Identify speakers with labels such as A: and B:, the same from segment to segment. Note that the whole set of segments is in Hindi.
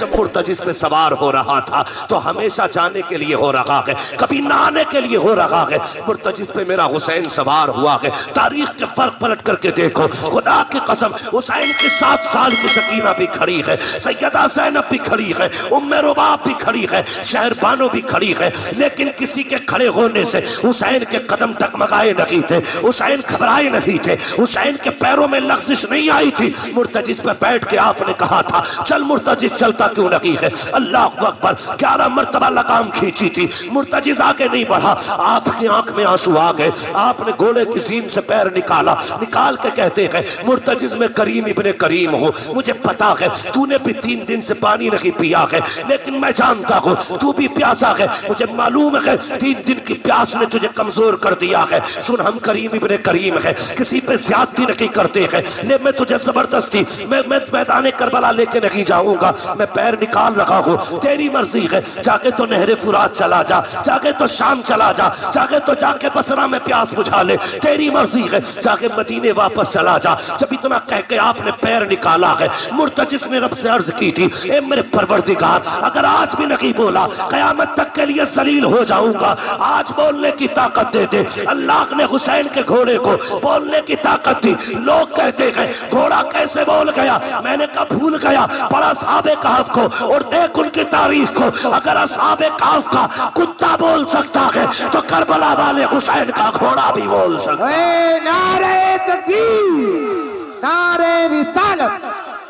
A: जब मुर्तजिज पे सवार हो रहा था तो हमेशा जाने के लिए हो रहा है, कभी ना आने के लिए हो रहा है। मुर्तजिज पे मेरा हुसैन सवार हुआ है। तारीख के फर्क पलट करके देखो, खुदा की कसम हुसैन की 7 साल की सकीना भी खड़ी है, सैयदा ज़ैनब भी खड़ी है, उम्मे रुबाब भी खड़ी है, शहरबानो भी खड़ी है, लेकिन किसी के खड़े होने से हुसैन के कदम टकमगाए नहीं थे, हुसैन घबराए नहीं थे, हुसैन के पैरों में लग़ज़िश नहीं आई थी। मुर्तजिज पे बैठ के आपने कहा था चल मुर्तजिज, चलता क्यों नहीं है? अल्लाह अकबर, 11 मरतबा लगाम खींची थी, मुर्तजिज आगे नहीं बढ़ा। आपकी आंख में आंसू आ गए, आपने घोड़े की सीन से पैर निकाला, निकाल के कहते हैं मुर्तजिज में करीम इब्ने करीम हूँ, मुझे पता है तूने भी 3 दिन से पानी नहीं पिया है, लेकिन मैं जानता हूँ तू भी प्यासा है, मुझे मालूम है 3 दिन की प्यास ने तुझे कमजोर कर दिया है। सुन, हम करीम इब्ने करीम है, किसी पे ज्यादती नहीं करते हैं, ले मैं तुझे जबरदस्ती मैं मैदान करबला लेके नहीं जाऊंगा, मैं पैर निकाल रहा हूँ, तेरी मर्जी है, जाके तो नहरे फुरात चला जा, जाके तो शाम चला जा, जाके तो जाके बसरा में प्यास बुझा ले, तेरी मर्जी है, जाके मदीने वापस चला जा। जब इतना कह के आपने पैर निकाला है, मुर्तजिज ने रब से अर्ज की थी, ए मेरे परवरदिगार, अगर आज भी नहीं बोला कयामत तक के लिए जलील हो जाऊंगा, आज बोलने की ताकत दे दे। अल्लाह ने हुसैन के घोड़े को बोलने की ताकत दी। लोग कहते हैं घोड़ा कैसे बोल गया, मैंने कहा भूल गया, पढ़ा असहाबे कहफ को और देख उनकी तारीख को। अगर असहाबे कहफ का कुत्ता बोल सकता है तो करबला वाले हुसैन का घोड़ा भी बोल सकता है।
B: नारे तकबीर, नारे रिसालत,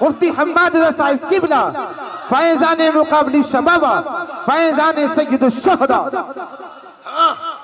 B: मुफ्ती हम्माद रज़ा किबला, फैज़ान मुक़ाबली शबाबा, फैज़ान सय्यदुश शुहदा।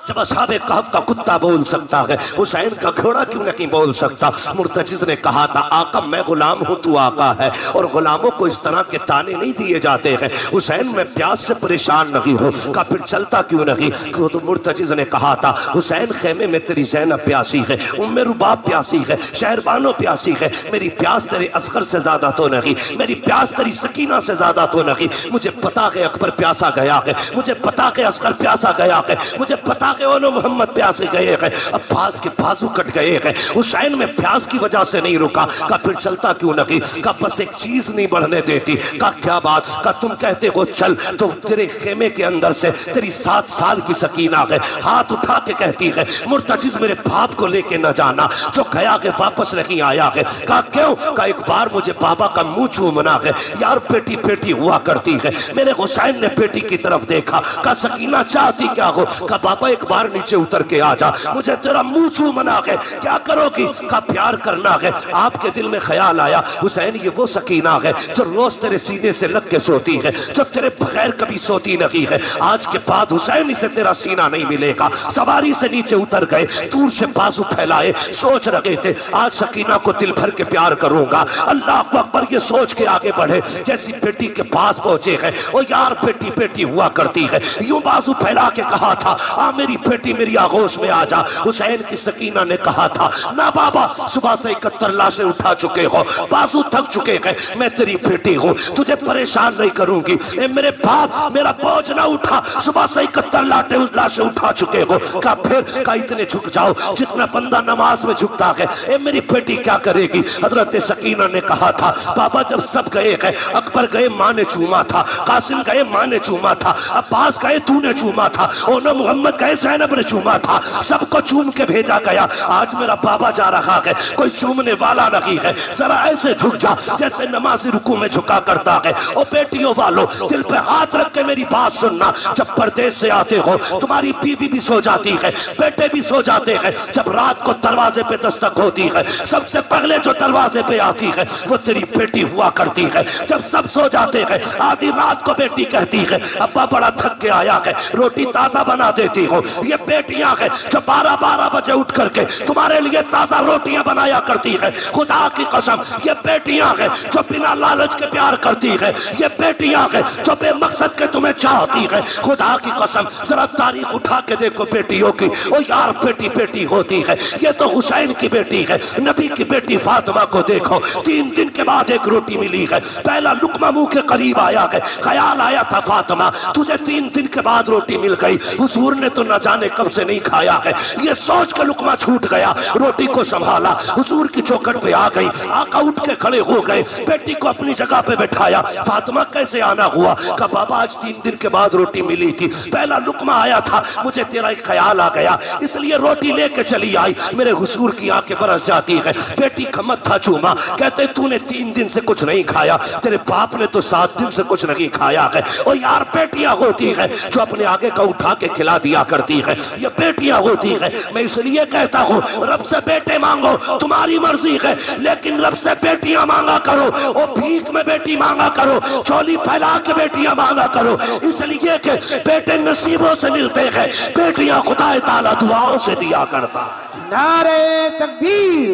A: जब असहाबे कहफ का कुत्ता बोल सकता है, हुसैन का घोड़ा क्यों नहीं बोल सकता? मुर्तजिज ने कहा था आका मैं गुलाम हूँ, तू आका है, और गुलामों को इस तरह के ताने नहीं दिए जाते हैं। हुसैन मैं प्यास से परेशान नहीं हूँ, का फिर चलता क्यों नहीं? क्यों? तो मुर्तजिज ने कहा था हुसैन खेमे में तेरी ज़ैनब प्यासी है, उम्मे रुबाब प्यासी है, शहरबानो प्यासी है, मेरी प्यास तेरे असगर से ज्यादा तो नहीं, मेरी प्यास तेरी सकीना से ज्यादा तो नहीं। मुझे पता है अकबर प्यासा गया है, मुझे पता है असगर प्यासा गया है, मुझे पता है ओनो मोहम्मद प्यासे गए हैं, अब्बास के बाजू कट गए हैं, हुसैन में प्यास की वजह से नहीं रुका। का फिर चलता क्यों नहीं? का बस एक चीज नहीं बढ़ने देती। का क्या बात? का तुम कहते हो चल, तो तेरे खेमे के अंदर से तेरी 7 साल की सकीना है, हाथ उठा के कहती है मुर्तजिज मेरे बाप को लेके न जाना, जो गया के वापस नहीं आया है। का क्यों? का एक बार मुझे बाबा का मुंह चूमना है, यार पेटी पेटी हुआ करती है। मेरे हुसैन ने पेटी की तरफ देखा, का सकीना चाहती क्या हो? का बाबा एक बार नीचे उतर के आ जा, मुझे तेरा मुंह चूमना है। क्या करोगी? का प्यार करना है। आपके दिल में ख्याल आया हुसैन ये वो सकीना है जो रोज तेरे सीने से लग के सोती है, जो तेरे बगैर कभी सोती नहीं है। आज के बाद हुसैन से तेरा सीना नहीं मिलेगा। सवारी से नीचे उतर गए, दूर से बाजू फैलाए, सोच रहे थे आज सकीना को दिल भर के प्यार करूंगा। अल्लाह अकबर ये सोच के आगे बढ़े, जैसी बेटी के पास पहुंचे हैं वो यार बेटी बेटी हुआ करती है, यूं बाजू फैला के कहा था आ मेरी बेटी मेरी आगोश में आ जा। हुसैन की सकीना ने कहा था ना बाबा, सुबह से 71 लाशें उठा चुके हो, बाजू थक चुके हैं, मैं तेरी बेटी हूँ, तुझे परेशान नहीं करूंगी। ए मेरे बाप मेरा बोझ ना उठा, सुबह से 71 लाशें उठा चुके हो। का फिर का इतने झुक जाओ जितना बंदा नमाज में झुकता है। ए मेरी बेटी क्या करेगी? हजरत सकीना ने कहा था बाबा जब सब गए हैं, अकबर गए माँ ने चूमा था, कासिम गए माँ ने चूमा था, अब्बास गए तूने चूमा था, ओनो मोहम्मद गए ज़ैनब ने चूमा था, सबको चूम के भेजा गया। आज मेरा बाबा जा रहा है, कोई चूमने वाला नहीं है, जरा ऐसे झुक जा जैसे नमाजी रुकू में झुका करता है। ओ बेटियों वालों दिल पे हाथ रख के मेरी बात सुनना, जब परदेश से आते हो तुम्हारी बीवी भी सो जाती है, बेटे भी सो जाते हैं, जब रात को दरवाजे पे दस्तक होती है सबसे पहले जो दरवाजे पे आती है वो तेरी बेटी हुआ करती है। जब सब सो जाते हैं आधी रात को बेटी कहती है अब्बा बड़ा थक के आया है, रोटी ताजा बना देती हो। ये बेटियां हैं जो 12-12 बजे उठ करके तुम्हारे लिए ताजा रोटियां बनाया करती है। खुदा की कसम ये बेटियां हैं जो बिना लालच के प्यार करती है, ये बेटियां हैं जो बेमकसद के तुम्हें चाहती है। खुदा की कसम जरा तारीख उठा के देखो बेटियों की, ओ यार बेटी बेटी होती है। ये तो हुसैन की बेटी है, नबी की बेटी फातिमा को देखो, 3 दिन के बाद एक रोटी मिली है, पहला लुकमा मुंह के करीब आया है, ख्याल आया था फातिमा तुझे 3 दिन के बाद रोटी मिल गई। हुजूर ने तो न जाने कब से नहीं खाया है। ये सोच के लुकमा छूट गया, रोटी को संभाला, हुजूर की चौखट पे आ गई। आका उठ के खड़े हो गए, बेटी को अपनी जगह पे बैठाया। फातिमा कैसे आना हुआ? कहा बाबा आज 3 दिन के बाद रोटी मिली थी, पहला लुकमा आया था, मुझे तेरा एक ख्याल आ गया इसलिए रोटी लेके चली आई। मेरे हुजूर की आंखें बरस जाती है। बेटी का मत्था चूमा, कहते तूने 3 दिन से कुछ नहीं खाया, तेरे बाप ने तो 7 दिन से कुछ नहीं खाया है। और यार बेटियां होती है जो अपने आगे का उठा के खिला दिया करती है, ये बेटियां होती है। मैं इसलिए कहता हूँ रब से बेटे मांगो, तुम्हारी मर्जी है, लेकिन रब से बेटियां मांगा करो। और भीख में बेटी मांगा करो, चोली फैला के बेटियां मांगा करो, इसलिए कि बेटे नसीबों से मिलते हैं, बेटियां खुदा ताला दुआओं से दिया करता है।
B: नारे तकबीर,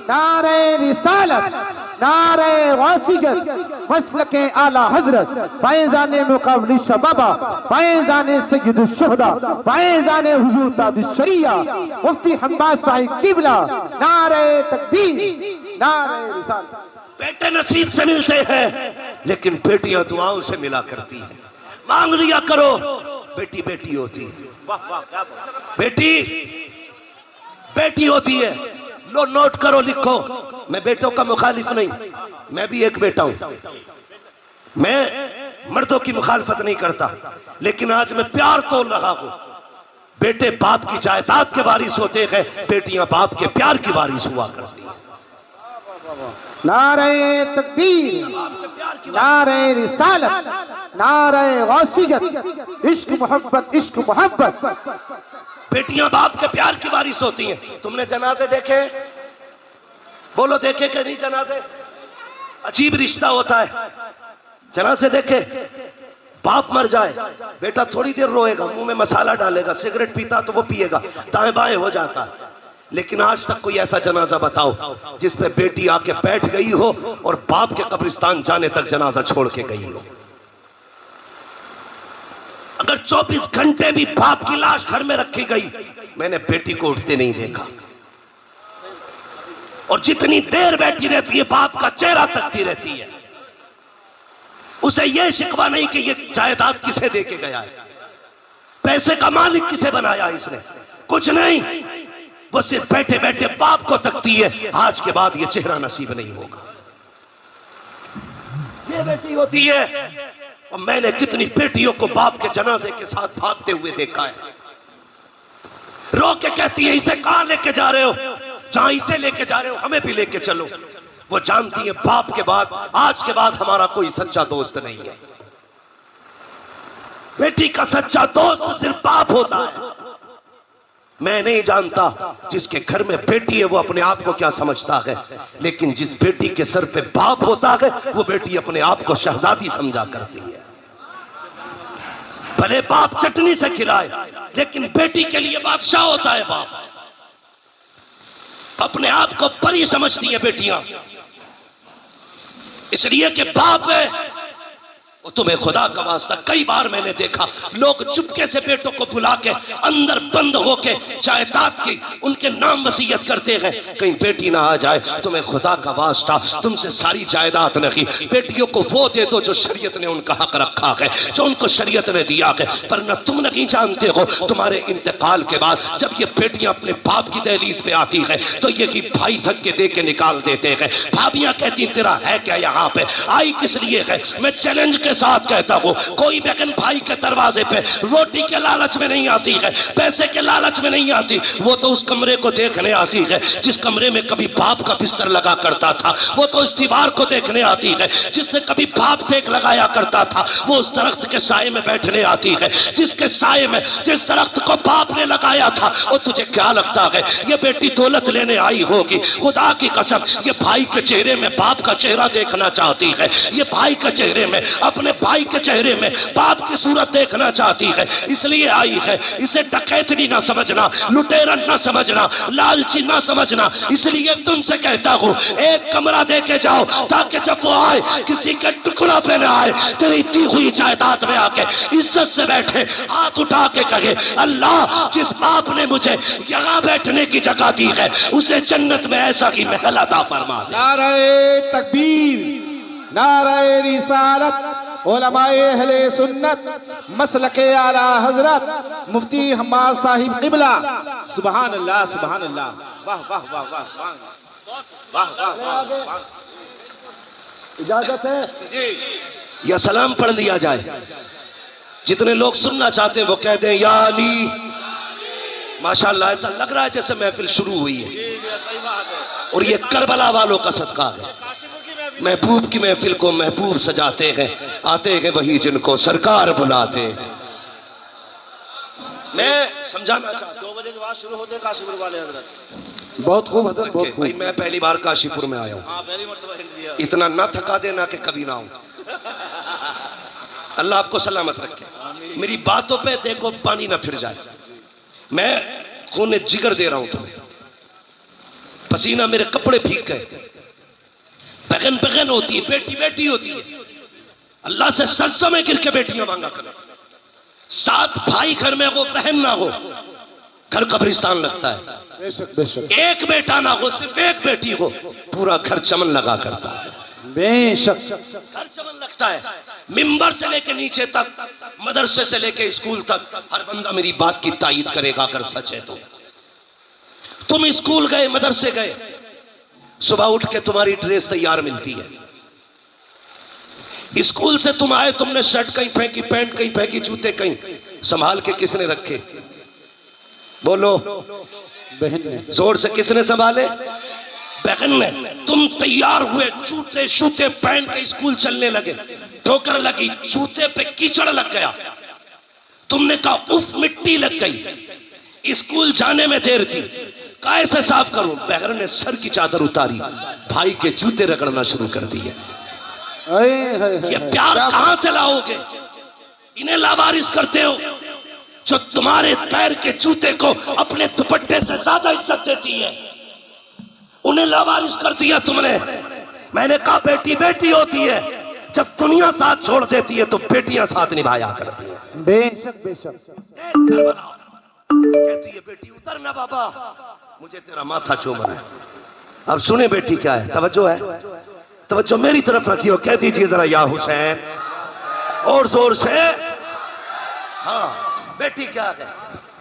B: नारे रिसालत, नारे वासिगत, मसलके आला हजरत, फैज़ाने मुक़ाबिल शबाबा, फैज़ाने सय्यदुल शुहदा, फैज़ाने हुजूर ताजुश शरिया, मुफ्ती हम्माद साहिब किबला। नारे तकबीर, नारे रिसालत।
A: बेटे नसीब से मिलते हैं, लेकिन बेटियां दुआओं से मिला करती हैं। मांग लिया करो, बेटी बेटी होती है। बेटी बेटी होती है। लो नोट करो, लिखो। मैं बेटों का मुखालिफ नहीं, मैं भी एक बेटा हूं। मैं मर्दों की मुखालफत नहीं करता, लेकिन आज मैं प्यार तोड़ रहा हूं। बेटे बाप की जायदाद के वारिस होते हैं, बेटियां बाप के प्यार की वारिस हुआ करती हैं।
B: नारे तकबीर, नारे रिसालत, नारे वासियत, इश्क मोहब्बत, इश्क मोहब्बत।
A: बेटियां बाप के प्यार की वारिस होती हैं। तुमने जनाजे देखे? बोलो देखे कि नहीं जनाजे? अजीब रिश्ता होता है। जनाजे देखे? बाप मर जाए, बेटा थोड़ी देर रोएगा, मुंह में मसाला डालेगा, सिगरेट पीता तो वो पिएगा, दाएं बाएं हो जाता है। लेकिन आज तक कोई ऐसा जनाजा बताओ जिस पे बेटी आके बैठ गई हो और बाप के कब्रिस्तान जाने तक जनाजा छोड़ के गई हो। अगर 24 घंटे भी बाप की लाश घर में रखी गई, मैंने बेटी को उठते नहीं देखा। और जितनी देर बैठी रहती है बाप का चेहरा तकती रहती है। उसे यह शिकवा नहीं कि यह जायदाद किसे देके गया है, पैसे का मालिक किसे बनाया इसने, कुछ नहीं। वो सिर्फ बैठे बैठे बाप को तकती है, आज के बाद ये चेहरा नसीब नहीं होगा। ये बेटी होती है। और मैंने कितनी बेटियों को बाप के जनाजे के साथ भागते हुए देखा है। रो के कहती है इसे कहां लेके जा रहे हो? जहां इसे लेके जा रहे हो हमें भी लेके चलो। वो जानती है बाप के बाद आज के बाद हमारा कोई सच्चा दोस्त नहीं है। बेटी का सच्चा दोस्त सिर्फ बाप होता है। मैं नहीं जानता जिसके घर में बेटी है वो अपने आप को क्या समझता है, लेकिन जिस बेटी के सर पे बाप होता है वो बेटी अपने आप को शहजादी समझा करती है। भले बाप चटनी से खिलाए, लेकिन बेटी के लिए बादशाह होता है बाप। अपने आप को परी समझती है बेटियां, इसलिए कि बाप है। वो तुम्हें खुदा का वास्ता, कई बार मैंने देखा लोग चुपके से बेटों को बुला के अंदर बंद होके जायदाद की उनके नाम वसीयत करते हैं, कहीं बेटी ना आ जाए। तुम्हें खुदा का वास्ता, तुमसे सारी जायदाद नहीं, बेटियों को वो दे दो जो शरीयत ने उनका हक रखा है, जो उनको शरीयत ने दिया है। पर न तुम नहीं जानते हो तुम्हारे इंतकाल के बाद जब ये बेटियां अपने बाप की दहलीज पे आती है तो ये कि भाई धक्के दे के निकाल देते हैं। भाभियां कहती तेरा है क्या यहाँ पे, आई किस लिए है? मैं चैलेंज के साथ कहता हूं, कोई बहन भाई के दरवाजे पे रोटी के लालच में नहीं आती है, पैसे के लालच में नहीं आती। वो तो उस कमरे को देखने आती है जिस कमरे में कभी बाप का बिस्तर लगा करता था। वो तो उस दीवार को देखने आती है जिससे कभी बाप टेक लगाया करता था। वो उस दरख्त के साए में बैठने आती है जिसके साए में जिस दरख्त को बाप ने लगाया था। और तुझे क्या लगता है ये बेटी दौलत लेने आई होगी? खुदा की कसम, ये भाई के चेहरे में बाप का चेहरा देखना चाहती है, ये भाई के चेहरे में, अपने भाई के चेहरे में बाप की सूरत देखना चाहती है, इसलिए आई है। इसे डकैतनी ना समझना, लुटेरा ना समझना, लालची ना समझना। इसलिए तुमसे कहता हूं एक कमरा दे के जाओ ताकि जब वो आए किसी के टुकड़ा पे ना आए, तेरी दी हुई जायदाद में आके इज्जत से बैठे, हाथ उठा के कहे अल्लाह जिस बाप ने मुझे यहाँ बैठने की जगह दी है उसे जन्नत में ऐसा ही महल अता फरमा दे।
B: नारे तकबीर, नारे रिसालत, उलमाए अहले सुन्नत मसलके आला हजरत मुफ्ती हम्माद साहिब क़िबला। सुभान अल्लाह सुभान अल्लाह, वाह वाह वाह वाह, सुभान अल्लाह, वाह वाह वाह।
A: इजाजत है या सलाम पढ़ लिया जाए? जितने लोग सुनना चाहते हैं वो कह दें या अली। माशाअल्लाह, ऐसा लग रहा है जैसे महफिल शुरू हुई है।
B: सही बात है।
A: और ये करबला वालों का सदका है। महबूब की महफिल को महबूब सजाते हैं, आते हैं वही जिनको सरकार बुलाते हैं। मैं समझाना चाहता हूं,
B: 2 बजे के बाद शुरू होते हैं काशीपुर वाले हजरत। बहुत खूब हजरत, बहुत खूब।
A: भाई मैं पहली बार काशीपुर में आया हूँ।
B: हाँ, पहली मर्तबा हिंट दिया।
A: इतना ना थका देना कि कभी ना आऊं। अल्लाह आपको सलामत रखे। मेरी बातों पे देखो पानी ना फिर जाए। मैं खून जिगर दे रहा हूं तुम्हें। पसीना, मेरे कपड़े भीग गए। बहन बहन होती है, बेटी बेटी होती है। अल्लाह से सजदों में गिर के बेटियां मांगा करो। 7 भाई घर में हो, बहन ना हो, घर कब्रिस्तान लगता है।
B: बेशक बेशक।
A: एक बेटा ना हो, सिर्फ एक बेटी हो, पूरा घर चमन लगा करता है।
B: बेशक
A: घर चमन लगता है। मिंबर से लेके नीचे तक, मदरसे से लेके स्कूल तक, हर बंदा मेरी बात की तायीद करेगा अगर सच है तो। तुम स्कूल गए, मदरसे गए, सुबह उठ के तुम्हारी ड्रेस तैयार मिलती है। स्कूल से तुम आए, तुमने शर्ट कहीं फेंकी, पैंट कहीं फेंकी, जूते कहीं, संभाल के किसने रखे? बोलो,
B: बहन ने।
A: जोर से किसने संभाले? बहन ने। तुम तैयार हुए, जूते शूते पहन के स्कूल चलने लगे, ठोकर लगी, जूते पे कीचड़ लग गया, तुमने कहा उफ मिट्टी लग गई। स्कूल जाने में देर थी, काय से साफ करूं? बहन ने सर की चादर उतारी, भाई के जूते रगड़ना शुरू कर दिए। ये प्यार कहां से लाओगे? इन्हें लावारिस करते हो जो तुम्हारे पैर के जूते को अपने दुपट्टे से ज्यादा इज्जत देती है। उन्हें लावारिस कर दिया तुमने। मैंने कहा बेटी बेटी होती है, जब दुनिया साथ छोड़ देती है तो बेटियां साथ निभाया करती है।
B: बेशक बेशक।
A: कहती है बेटी उतर ना बाबा, मुझे तेरा माथा चूमना है। अब सुने बेटी क्या है, तवज्जो है, तवज्जो मेरी तरफ रखियो। कह दीजिए जरा या हुसैन, और जोर से। हाँ बेटी क्या है?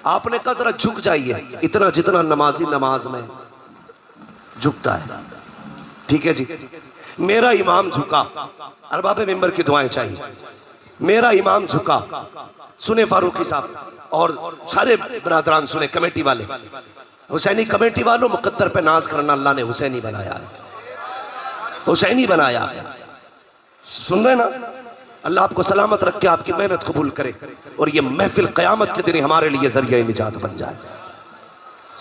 A: आपने कहा जरा झुक जाइए, इतना जितना नमाजी नमाज में झुकता है। ठीक है जी। मेरा इमाम झुका, अरबाब मिंबर की दुआएं चाहिए। मेरा इमाम झुका, सुने फारूकी साहब और सारे बरादरान सुने, कमेटी वाले, हुसैनी कमेटी वालों, मुकद्दर पे नाज करना, अल्लाह ने हुसैनी बनाया है, हुसैनी बनाया। सुन रहे ना? अल्लाह आपको सलामत रख के आपकी मेहनत कबूल करे और ये महफिल क़यामत के दिन हमारे लिए जरिया निजात बन जाए।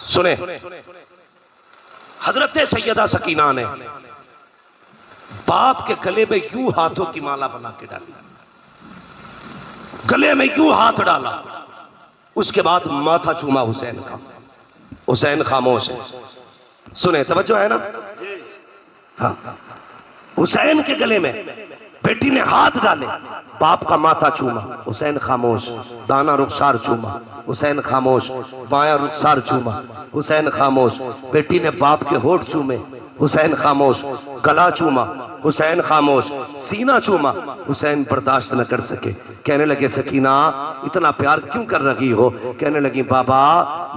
A: सुने, हजरत सैयदा सकीना ने बाप के गले में यूं हाथों की माला बना के डाली, गले में यूं हाथ डाला, उसके बाद माथा चूमा हुसैन का। हुसैन खामोश है। सुने, तवज्जो है ना? हाँ, हुसैन के गले में बेटी ने हाथ डाले, बाप का माथा चूमा, हुसैन खामोश। दाना रुखसार चूमा, हुसैन खामोश। बाया रुखसार चूमा, हुसैन खामोश। बेटी ने बाप के होठ चूमे, हुसैन खामोश। गला चूमा, हुसैन खामोश। सीना चूमा, हुसैन बर्दाश्त न कर सके। कहने लगे सकीना इतना प्यार क्यों कर रही हो? कहने लगी बाबा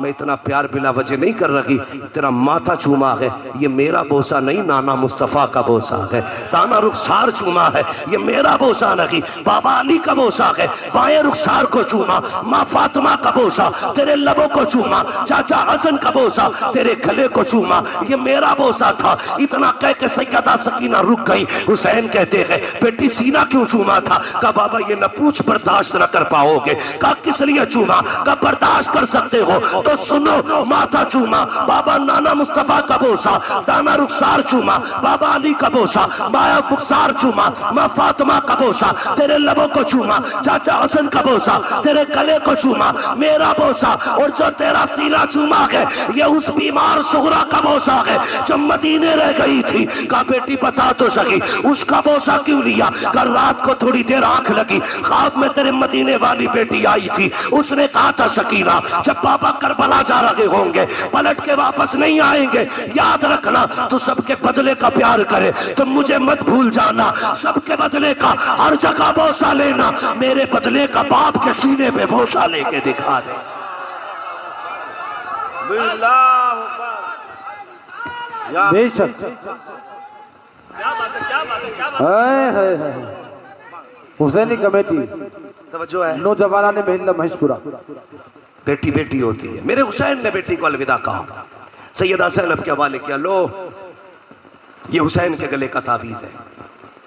A: मैं इतना प्यार बिला वजह नहीं कर रही, तेरा माथा चूमा है, ये मेरा बोसा नहीं, नाना मुस्तफा का बोसा है। दाना रुखसार चूमा है, ये मेरा बोसा नहीं, बाबा अली का बोसा है। बाएं रुखसार को चूमा, माँ फातिमा का बोसा, तेरे लबों को चूमा, चाचा हसन का बोसा, तेरे गले को चूमा, ये मेरा बोसा था। इतना कह के सैयदा सकीना रुक गई। हुसैन कहते हैं बेटी सीना क्यों चूमा था? कहा बाबा ये न पूछ, बर्दाश्त न कर पाओगे। कहा किस लिए चूमा? कहा बर्दाश्त कर सकते हो तो सुनो। माथा चूमा, बाबा नाना मुस्तफा का बोसा। दाना रुखसार चूमा, बाबा अली का बोसा। माया रुखसार चूमा, माँ फातिमा का बोसा, तेरे लबों को चूमा, चाचा हसन का बोसा, तेरे गले को चूमा, मेरा बोसा। और जो तेरा सीना चूमा है ये उस बीमार सुगरा का बोसा है जो मदीना महीने रह गई थी। कहा बेटी बता तो सकी उसका बोसा क्यों लिया? कल रात को थोड़ी देर आंख लगी, ख्वाब में तेरे मदीने वाली बेटी आई थी। उसने कहा था सकीना जब पापा करबला जा रहे होंगे पलट के वापस नहीं आएंगे, याद रखना तू सबके बदले का प्यार करे, तुम मुझे मत भूल जाना, सबके बदले का हर जगह बोसा लेना, मेरे बदले का बाप के सीने पे बोसा लेके दिखा दे।
C: बेशक हुसैनी कमेटी
A: तवज्जो है।
C: नौजवान ने महिला महेशपुरा
A: बेटी बेटी होती है। मेरे हुसैन ने बेटी को अलविदा कहा, सैयदा ज़ैनब के हवाले किया, लो ये हुसैन के गले का ताबीज है,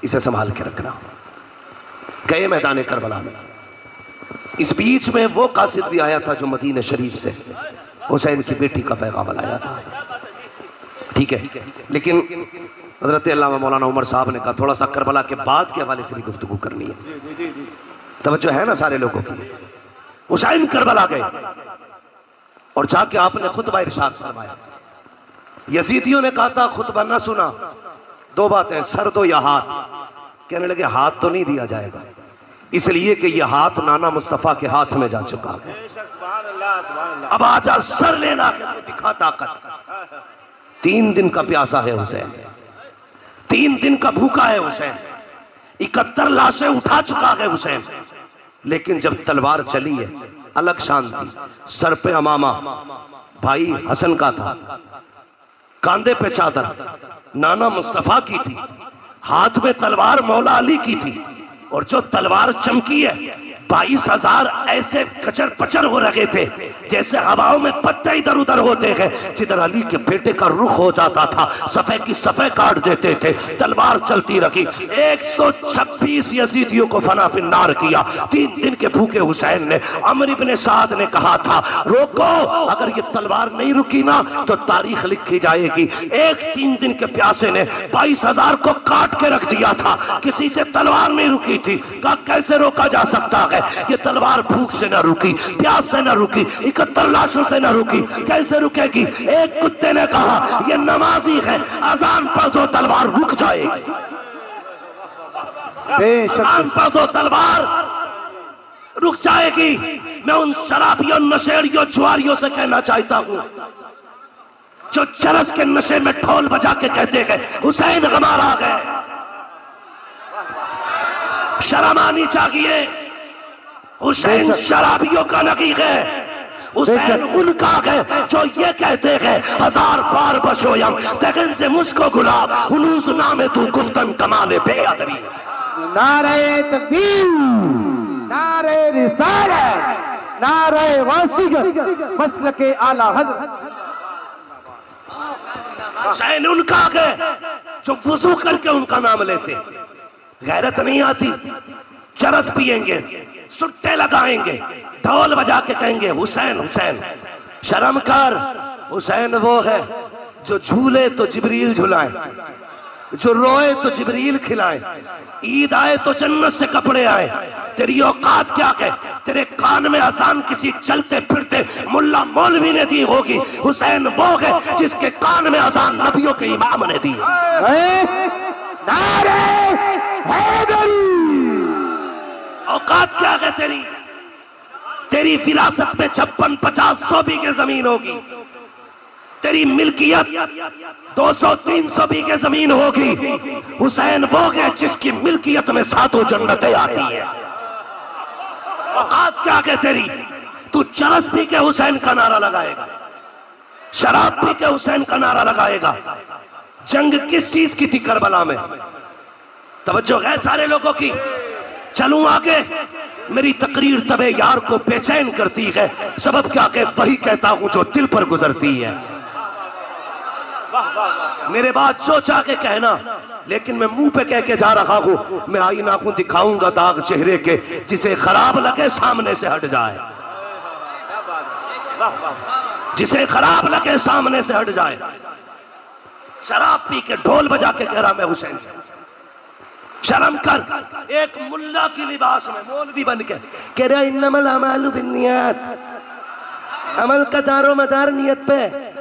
A: इसे संभाल के रखना। गए मैदान करबला में। इस बीच में वो कासिद भी आया था जो मदीना शरीफ से हुसैन की बेटी का पैगाम लाया था। ठीक है, लेकिन हजरत अल्लामा मौलाना उमर साहब ने कहा थोड़ा सा करबला के बाद के हवाले से भी गुफ्तगू करनी है। तवज्जो है ना सारे लोगों की। हुसैन करबला गए और जाके आपने खुतबा इरशाद फरमाया। यजीदियों ने कहा था खुतबा ना सुना, दो बातें, सर दो या हाथ। कहने लगे हाथ तो नहीं दिया जाएगा, इसलिए कि यह हाथ नाना मुस्तफा के हाथ में जा चुका है। अब आजा सर लेना के तो दिखा ताकत। 3 दिन का प्यासा है हुसैन, 3 दिन का भूखा है हुसैन, 71 लाशें उठा चुका है हुसैन। लेकिन जब तलवार चली है अलग शान थी। सर पे अमामा भाई हसन का था, कांधे पे चादर नाना मुस्तफा की थी, हाथ में तलवार मौला अली की थी, और जो तलवार चमकी है 22,000 ऐसे कचर पचर हो रहे थे जैसे हवाओं में पत्ते इधर उधर होते हैं। जिधर अली के बेटे का रुख हो जाता था सफे की सफे काट देते थे। तलवार चलती रही, 126 यजीदियों को फना फिन्नार किया। 3 दिन के भूखे हुसैन ने, अमर इब्ने साद ने कहा था रोको, अगर ये तलवार नहीं रुकी ना तो तारीख लिखी जाएगी। 3 दिन के प्यासे ने 22,000 को काट के रख दिया था, किसी से तलवार नहीं रुकी थी। कहा कैसे रोका जा सकता है? ये तलवार भूख से ना रुकी, प्यास से ना रुकी, 71 लाशों से ना रुकी, कैसे रुकेगी? एक कुत्ते ने कहा ये नमाजी है, अजान पढ़ दो तलवार रुक जाएगी, अजान पढ़ दो तलवार रुक जाएगी। मैं उन शराबियों, नशेड़ियों, जुआरियों से कहना चाहता हूं जो चरस के नशे में ढोल बजा के कहते हैं हुसैन हमारा है, शर्म आनी चाहिए। हुसैन शराबियों का नहीं है, हुसैन उनका है जो ये कहते हैं 1000 बार बशोयम तगन से मुझको गुलाब हुनूस नामे तू गुफ्तन कमाले बेअदबी।
C: नारे तकबीर, नारे रिसालत, नारे वासिगत, मसलके आला हज़रत।
A: हुसैन उनका है जो वुजू करके उनका नाम लेते, गैरत नहीं आती, चरस पिएंगे, सुट्टे लगाएंगे, ढोल बजा के कहेंगे हुसैन हुसैन। शर्म कर, हुसैन वो है जो झूले तो जिब्रील झुलाए, जो रोए तो जिब्रील खिलाए, ईद आए तो जन्नत से कपड़े आए। तेरी औकात क्या है? तेरे कान में अजान किसी चलते फिरते मुल्ला मौलवी ने दी होगी। हुसैन वो है जिसके कान में अजान नबियों के इमाम ने दी। नारे हैदरी, औकात क्या है तेरी? तेरी विरासत में 56, 50, 100 बीघे जमीन होगी, तेरी मिल्कियत 200, 300 बीघे जमीन होगी। हुसैन वो है जिसकी मिल्कियत में 7 जन्नतें आती है। औकात क्या है तेरी? तू चरस पी के हुसैन का नारा लगाएगा, शराब पी के हुसैन का नारा लगाएगा। जंग किस चीज की थी करबला में? तवज्जो है सारे लोगों की। चलूं आगे, मेरी तकरीर तबे यार को बेचैन करती है, सबब क्या के वही कहता हूं जो दिल पर गुजरती है। मेरे बात सोचा के कहना, लेकिन मैं मुंह पे कह के जा रहा हूं, मैं आईना को दिखाऊंगा दाग चेहरे के, जिसे खराब लगे सामने से हट जाए, जिसे खराब लगे सामने से हट जाए। शराब पी के ढोल बजा के कह रहा मैं हुसैन। शर्म कर, एक मुल्ला की लिबास में मौलवी बन के कह रहा इन्नमल अमालु बिन्नियात, अमल का दारो मदार नियत पे।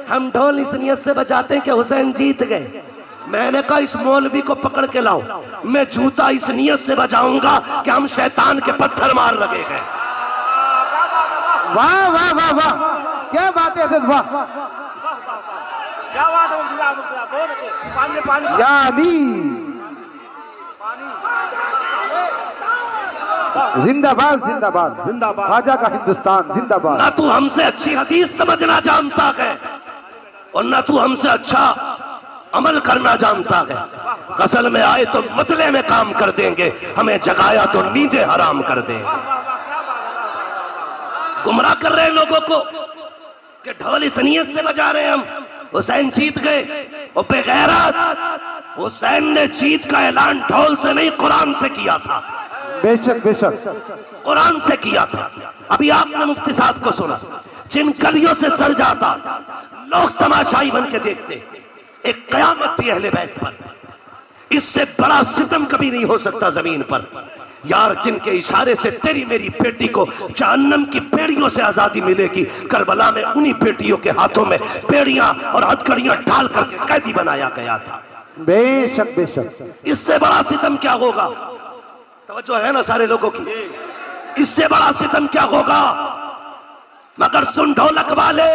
A: हम ढोल इस नियत से बजाते हैं कि हुसैन जीत गए। मैंने कहा इस मौलवी को पकड़ के लाओ, मैं जूता इस नियत से बजाऊंगा कि हम शैतान के पत्थर मार लगे हैं।
C: वाह वाह वाह वाह, क्या बात है वाह,
B: क्या बात है मुफ्ती साहब, बहुत अच्छे। पानी पानी
C: या अली जिंदाबाद जिंदाबाद
B: जिंदाबाद।
C: ख्वाजा का हिंदुस्तान जिंदाबाद।
A: ना तू हमसे अच्छी हदीस समझना जानता है और ना तू हमसे अच्छा अमल करना जानता है। गजल में आए तो मतले में काम कर देंगे, हमें जगाया तो नींदें हराम कर देंगे। गुमराह कर रहे हैं लोगों को कि ढोल इस नियत से बजा रहे हैं हम हुसैन जीत गए। और बेगैरत हुसैन ने जीत का ऐलान ढोल से नहीं कुरान से किया था,
C: बेशक बेशक
A: कुरान से किया था। अभी आपने मुफ्ती साहब को सुना, जिन गलियों से सर जाता लोग तमाशाई बन के देखते, एक कयामत थी अहले बैत पर। इससे बड़ा सितम कभी नहीं हो सकता जमीन पर यार, जिनके इशारे से तेरी मेरी बेटी को जहन्नम की बेड़ियों से आजादी मिलेगी। करबला में उन्हीं बेटियों के हाथों में बेड़ियां और हथकड़ियां ढाल करके कैदी बनाया गया था।
C: बेशक बेशक,
A: इससे बड़ा सितम क्या होगा? तवज्जो है ना सारे लोगों की? इससे बड़ा सितम क्या होगा? मगर सुन ढोलक वाले,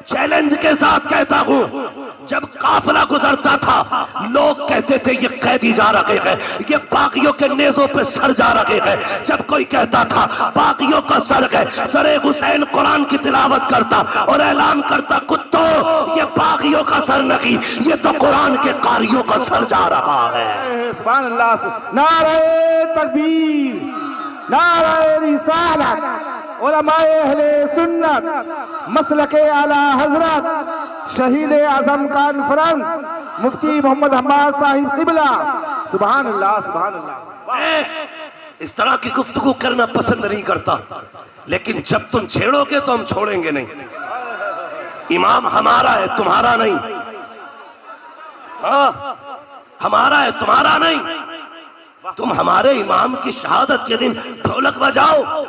A: चैलेंज के साथ कहता हूं, जब काफिला गुजरता था लोग कहते थे ये कैदी जा रहे हैं, ये बागियों के नेजों पे सर जा रहे हैं। जब कोई कहता था बागियों का सर है, सरे हुसैन कुरान की तिलावत करता और ऐलान करता, कुत्तों ये बागियों का सर नहीं, ये तो कुरान के कारियों का सर जा रहा है।
B: सुभान अल्लाह। नारे तकबीर, नारे रिसालत, उलमाए अहले सुन्नत, मसलके आला हजरत, शहीद आजम कॉन्फ्रेंस, मुफ्ती मोहम्मद हम्माद साहिब किबला। सुभान अल्लाह सुभान अल्लाह।
A: मैं इस तरह की गुफ्तगू करना पसंद नहीं करता, लेकिन जब तुम छेड़ोगे तो हम छोड़ेंगे नहीं। इमाम हमारा है, तुम्हारा नहीं। हाँ, हमारा है, तुम्हारा नहीं। तुम हमारे इमाम की शहादत के दिन ढोलक बजाओ।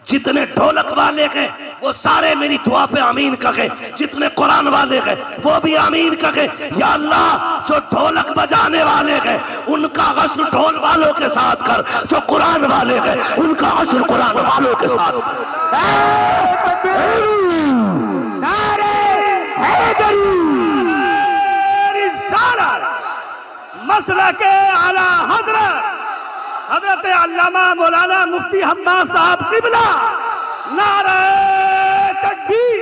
A: जितने ढोलक वाले हैं वो सारे मेरी दुआ पे आमीन कहे, जितने कुरान वाले हैं वो भी आमीन कहे। या अल्लाह, जो ढोलक बजाने वाले हैं उनका हश्र ढोल वालों के साथ कर, जो कुरान वाले हैं उनका हश्र कुरान वालों के साथ कर।
D: मसलके आला हजरत अल्लामा मौलाना मुफ्ती हम्माद साहब किबला। नारे तकबीर।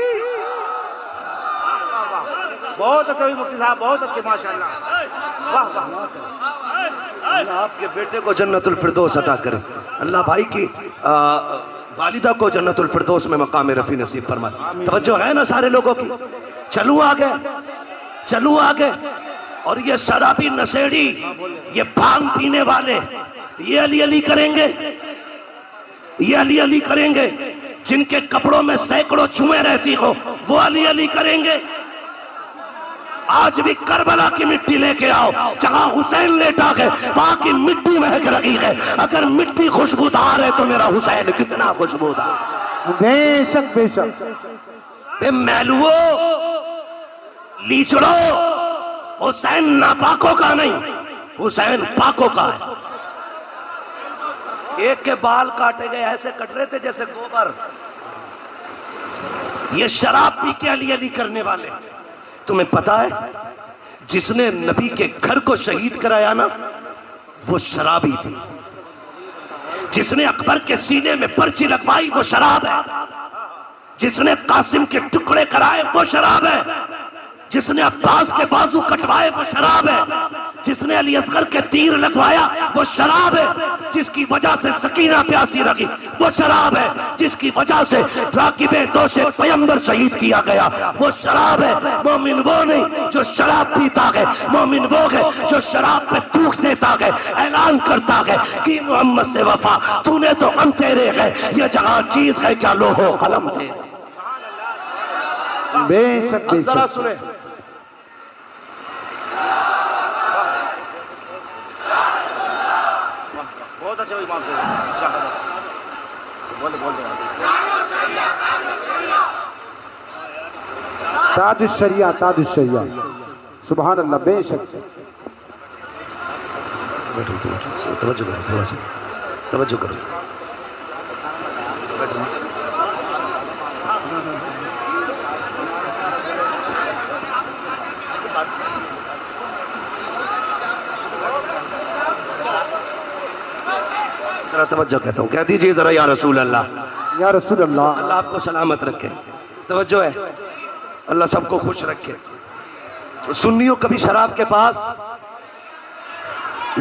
B: बहुत अच्छे मुफ्ती साहब, बहुत अच्छे माशाल्लाह। वाह वाह।
A: अल्लाह आपके बेटे को जन्नतुल फिरदौस अता करे। अल्लाह भाई की वालिदा को जन्नतुल फिरदौस में मकाम रफी नसीब फरमाए। तवज्जो है ना सारे लोगों की? चलूं आगे, चलूं आगे। और ये शराबी नशेड़ी, ये भांग पीने वाले, ये अली अली करेंगे, ये अली अली करेंगे। जिनके कपड़ों में सैकड़ों चूहे रहती हो वो अली अली करेंगे। आज भी करबला की मिट्टी लेके आओ, जहां हुसैन लेटा है वहां की मिट्टी महक रही है। अगर मिट्टी खुशबूदार है तो मेरा हुसैन कितना खुशबूदार।
C: बेशक बेशक।
A: मैलुओ, लीचड़ो, हुसैन नापाकों का नहीं, हुसैन पाकों का है। एक के बाल काटे गए, ऐसे कट रहे थे जैसे गोबर। ये शराब पी के अली अली करने वाले। तुम्हें पता है जिसने नबी के घर को शहीद कराया ना, वो शराबी थी। जिसने अकबर के सीने में पर्ची लगवाई वो शराब है। जिसने कासिम के टुकड़े कराए वो शराब है। जिसने अब्बास के बाजू कटवाए वो शराब है। जिसने अली असगर के तीर लगवाया वो शराब है। जिसकी वजह से सकीना प्यासी रही वो शराब है। जिसकी वजह से राकिबे दोषे पैगंबर शहीद किया गया वो शराब है। मोमिन वो नहीं जो शराब पीता है, मोमिन वो है जो शराब पे थूक देता है, ऐलान करता है कि मोहम्मद से वफा, तूने तो हम तेरे है, ये जहां चीज है क्या लोहो कलम थे।
C: बेशक
A: जरा
C: बेशक।
A: सुने,
B: बहुत अच्छे इमाम साहब। बोल बोल
C: ताज शरिया, ताज शरिया। सुभान अल्लाह, बेशक।
A: तवज्जो करो, थोड़ा सा तवज्जो करो। जरा तवज्जो कहता हूँ, कह दीजिए जरा या रसूल अल्लाह।
C: या रसूल अल्लाह।
A: अल्लाह आपको सलामत रखे। तवज्जो है, अल्लाह सबको खुश रखे। तो सुन्नियों कभी शराब के पास,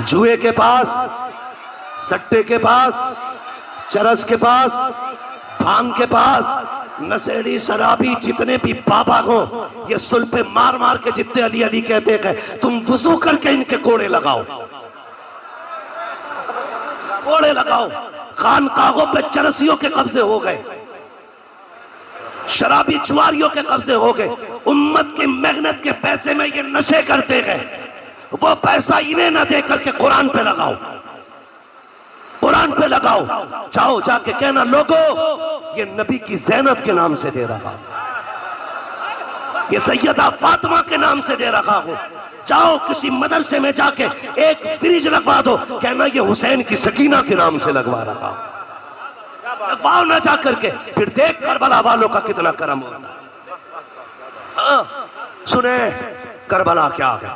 A: जुए के पास, सट्टे के पास, चरस के पास, भांग के पास, नशेड़ी शराबी जितने भी बाबा हो, ये सुल पे मार मार के जितने अली अली कहते हैं, तुम वुजू करके इनके कोड़े लगाओ, कोड़े लगाओ। खानकाहों पे चरसियों के कब्जे हो गए, शराबी जुआरियों के कब्जे हो गए। उम्मत की मेहनत के पैसे में ये नशे करते गए, वो पैसा इन्हें ना दे करके कुरान पे लगाओ, कुरान पे लगाओ। जाओ जाके कहना, लोगों ये नबी की ज़ैनब के नाम से दे रहा, ये सैयदा फातिमा के नाम से दे रहा हूं। जाओ किसी मदरसे में जाके एक फ्रिज लगवा दो, कहना ये हुसैन की सकीना के नाम से लगवा रहा, लगवाओ ना जा करके, फिर देख करबला वालों का कितना करम हो। हाँ, सुने करबला क्या है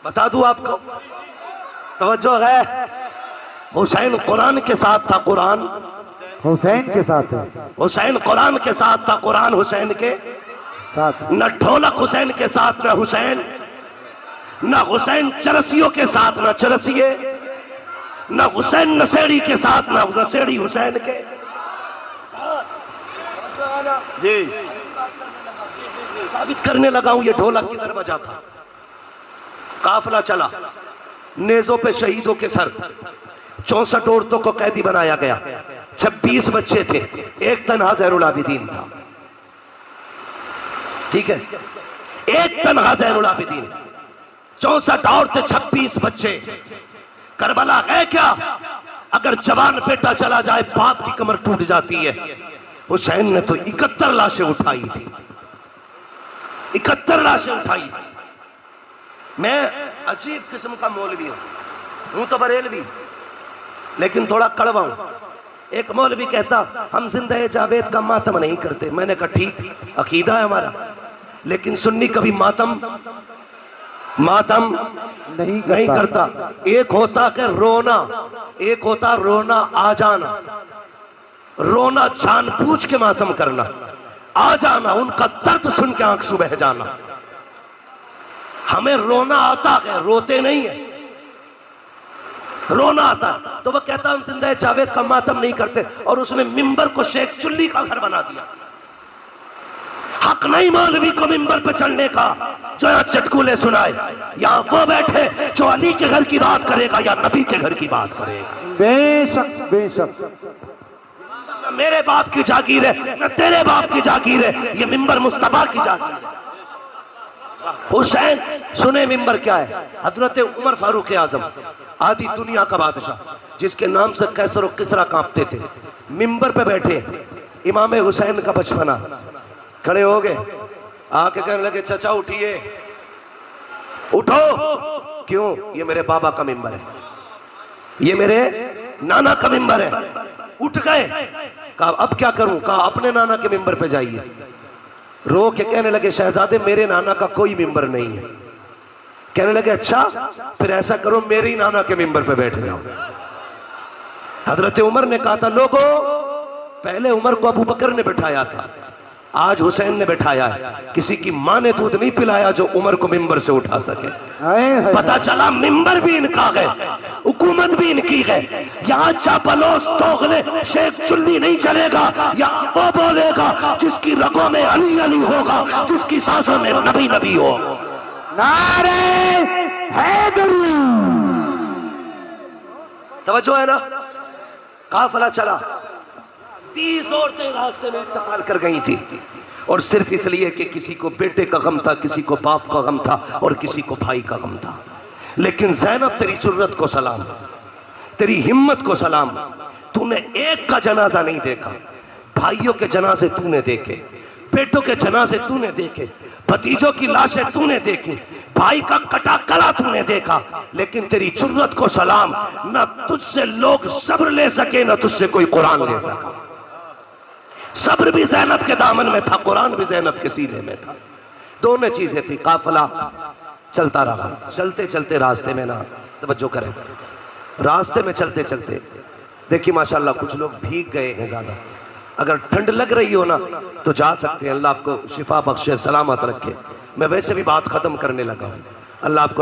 A: बता दूं आपको, तवज्जो है। हुसैन कुरान के साथ था, कुरान
C: हुसैन के साथ है,
A: हुसैन कुरान के साथ था, कुरान हुसैन के
C: साथ।
A: न ढोलक हुसैन के साथ न हुसैन, न हुसैन चरसियों के साथ न चरसिए, न हुसैन नशेड़ी के साथ न नशेड़ी हुसैन के। जी साबित करने लगा हूं, ये ढोलक किधर बजा था। काफिला चला, नेजों पे शहीदों के सर, 64 औरतों को कैदी बनाया गया, 26 बच्चे थे, एक तन्हा ज़ैनुल आबिदीन था। ठीक है, एक तन्हा ज़ैनुल आबिदीन, 64 औरतें, 26 बच्चे। करबला है क्या? अगर जवान बेटा चला जाए बाप की कमर टूट जाती है। हुसैन ने तो 71 लाशें उठाई थी, 71 लाशें उठाई थी। मैं अजीब किस्म का मौलवी हूं तो बरेलवी, लेकिन थोड़ा कड़वा हूं। एक मौलवी कहता हम जिंदा जावेद का मातम नहीं करते। मैंने कहा ठीक, अकीदा है हमारा, लेकिन सुन्नी कभी मातम नहीं करता। एक होता कि रोना, एक होता रोना आ जाना, रोना जानबूझ के मातम करना, आ जाना उनका दर्द सुन के आंख बह जाना। हमें रोना आता है, रोते नहीं है, रोना आता। तो वह कहता हम जिंदा जावेद का मातम नहीं करते, और उसने मिंबर को शेख चुल्ली का घर बना दिया। हक नहीं मौलवी को मिंबर पे चढ़ने का जो यहाँ चटकुले सुनाए। यहाँ वो बैठे जो अली के घर की बात करेगा या नबी के घर की बात करेगा।
C: बेशक बेशक।
A: न मेरे बाप की जागीर है, न तेरे बाप की जागीर है, ये मिंबर मुस्तफा की जागीर है। हुसैन सुने मिंबर क्या है? हजरत उमर फारूक आजम, आधी दुनिया का बादशाह, जिसके नाम से कैसर और किसरा कांपते थे, मिंबर पे बैठे। इमाम हुसैन का बचपना, खड़े हो गए, आके कहने लगे चचा उठिए, उठो। क्यों? ये मेरे बाबा का मिंबर है, ये मेरे नाना का मिंबर है। उठ गए, कहा अब क्या करूं? कहा अपने नाना के मिंबर पे जाइए। रो के कहने लगे शहजादे मेरे नाना का कोई मिंबर नहीं है। कहने लगे अच्छा, फिर ऐसा करो मेरे ही नाना के मिंबर पे बैठ जाओ। हजरत उमर ने कहा था लोगों, पहले उमर को अबू बकर ने बिठाया था, आज हुसैन ने बिठाया है। किसी की मां ने दूध नहीं पिलाया जो उमर को मिंबर से उठा सके। पता चला मिंबर भी इनका है, हुकूमत भी इनकी है। यहाँ चापलोस तोगले शेख चुल्ली नहीं चलेगा। यहाँ वो बोलेगा जिसकी रगों में अली अली होगा, जिसकी सांसों में नबी नबी हो।
C: नारे हैदरी।
A: तवज्जो है ना? काफिला चला, 30 औरतें रास्ते में इंतकाल कर गई थी, और सिर्फ इसलिए कि किसी को बेटे का गम था, किसी को बाप का गम था, और किसी को भाई का गम था। लेकिन ज़ैनब तेरी जुर्रत को सलाम, तेरी हिम्मत को सलाम। तूने एक का जनाजा नहीं देखा, भाइयों के जनाजे तूने देखे, बेटों के जनाजे तूने देखे, भतीजों की लाशें तूने देखी, भाई का कटा गला तूने देखा, लेकिन तेरी जुर्रत को सलाम, न तुझसे लोग सब्र ले सके न तुझसे कोई कुरान ले सका। सब्र भी ज़ैनब के दामन में था, कुरान भी ज़ैनब के सीने में था। दोनों चीजें थी। काफिला चलता रहा, चलते चलते रास्ते में ना, तवज्जो करें, रास्ते में चलते चलते देखिए माशाल्लाह कुछ लोग भीग गए हैं ज्यादा। अगर ठंड लग रही हो ना तो जा सकते हैं, अल्लाह आपको शिफा बख्शे, सलामत रखे। मैं वैसे भी बात खत्म करने लगा हूं, अल्लाह आपको